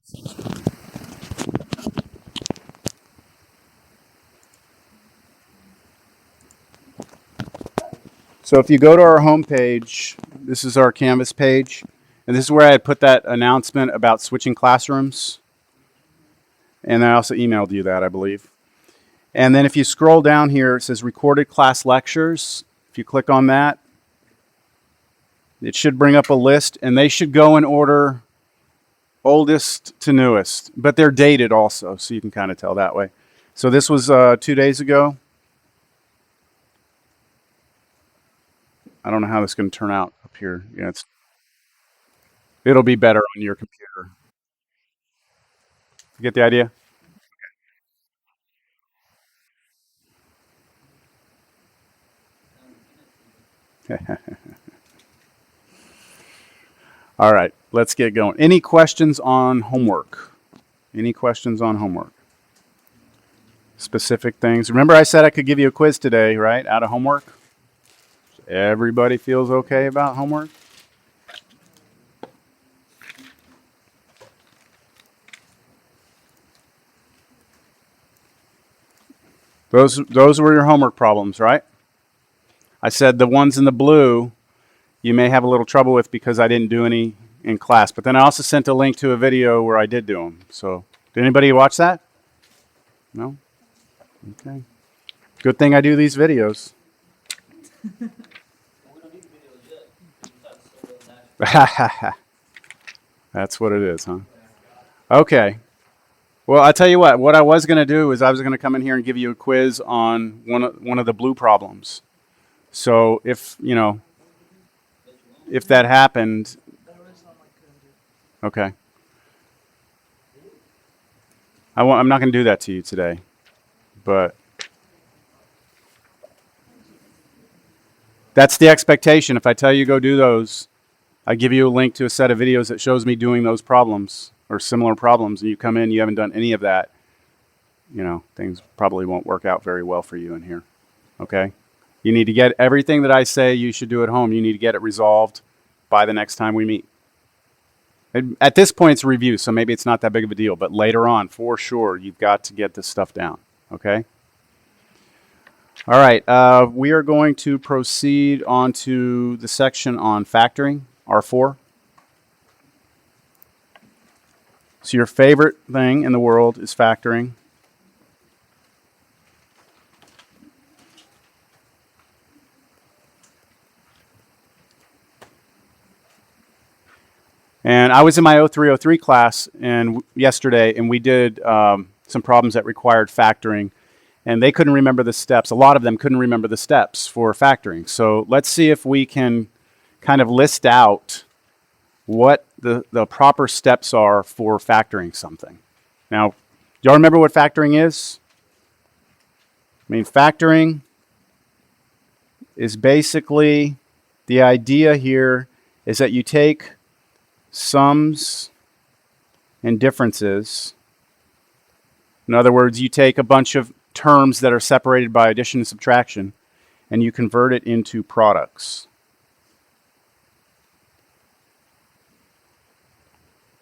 So if you go to our home page, this is our Canvas page, and this is where I had put that announcement about switching classrooms. And I also emailed you that, I believe. And then if you scroll down here, it says recorded class lectures. If you click on that, it should bring up a list, and they should go in order oldest to newest, but they're dated also, so you can kind of tell that way. So this was 2 days ago. I don't know how this is going to turn out up here. Yeah, it'll be better on your computer. You get the idea? All right, let's get going. Any questions on homework? Any questions on homework? Specific things. Remember I said I could give you a quiz today, right? Out of homework? Everybody feels okay about homework? Those were your homework problems, right? I said the ones in the blue you may have a little trouble with because I didn't do any in class. But then I also sent a link to a video where I did do them. So did anybody watch that? No? Okay. Good thing I do these videos. That's what it is, huh? Okay. Well, I tell you what I was going to do is I was going to come in here and give you a quiz on one of the blue problems. So if that happened, okay. I'm not going to do that to you today, but that's the expectation. If I tell you go do those, I give you a link to a set of videos that shows me doing those problems or similar problems, and you come in, you haven't done any of that, things probably won't work out very well for you in here, okay? You need to get everything that I say you should do at home. You need to get it resolved by the next time we meet. And at this point, it's a review, so maybe it's not that big of a deal. But later on, for sure, you've got to get this stuff down. Okay? All right. We are going to proceed on to the section on factoring, R4. So your favorite thing in the world is factoring. And I was in my 0303 class yesterday, and we did some problems that required factoring, and they couldn't remember the steps. A lot of them couldn't remember the steps for factoring. So let's see if we can kind of list out what the proper steps are for factoring something. Now, do y'all remember what factoring is? I mean, factoring is basically, the idea here is that you take sums and differences. In other words, you take a bunch of terms that are separated by addition and subtraction, and you convert it into products.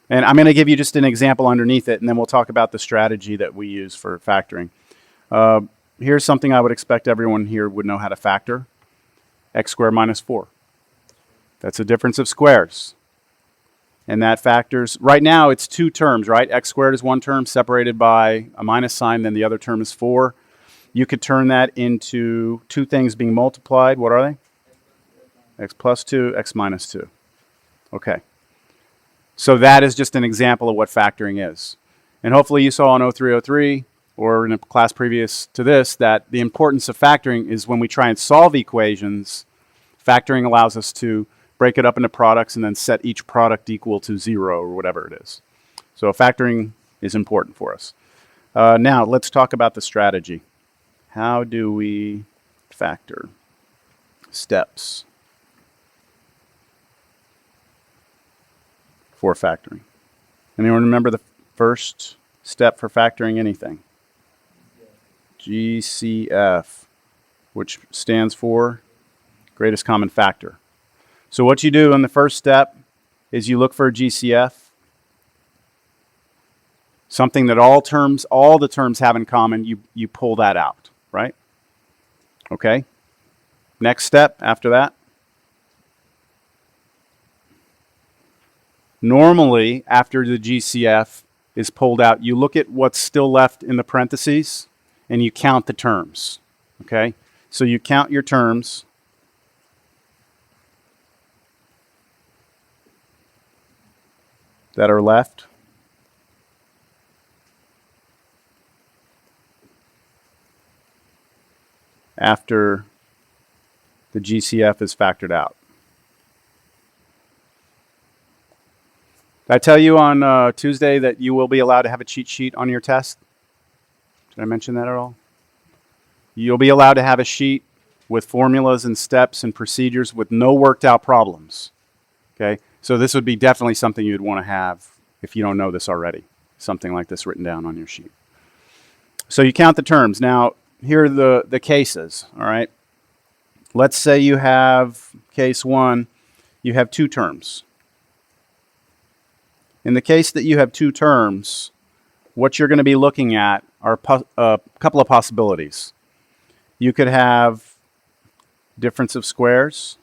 And I'm going to give you just an example underneath it, and then we'll talk about the strategy that we use for factoring. Here's something I would expect everyone here would know how to factor. X squared minus 4. That's a difference of squares. And that factors, right now it's two terms, right? X squared is one term separated by a minus sign, then the other term is 4. You could turn that into two things being multiplied. What are they? X plus 2, X minus 2. Okay. So that is just an example of what factoring is. And hopefully you saw in 0303 or in a class previous to this that the importance of factoring is when we try and solve equations, factoring allows us to break it up into products and then set each product equal to 0 or whatever it is. So factoring is important for us. Now let's talk about the strategy. How do we factor? Steps for factoring. Anyone remember the first step for factoring anything? GCF, which stands for greatest common factor. So what you do in the first step is you look for a GCF, something that all the terms have in common, you pull that out, right? Okay. Next step after that. Normally, after the GCF is pulled out, you look at what's still left in the parentheses and you count the terms. Okay? So you count your terms. That are left. After the GCF is factored out. Did I tell you on Tuesday that you will be allowed to have a cheat sheet on your test? Did I mention that at all? You'll be allowed to have a sheet with formulas and steps and procedures with no worked out problems. Okay? So this would be definitely something you'd want to have if you don't know this already. Something like this written down on your sheet. So you count the terms. Now, here are the cases, all right? Let's say you have case 1, you have 2 terms. In the case that you have 2 terms, what you're going to be looking at are a couple of possibilities. You could have difference of squares.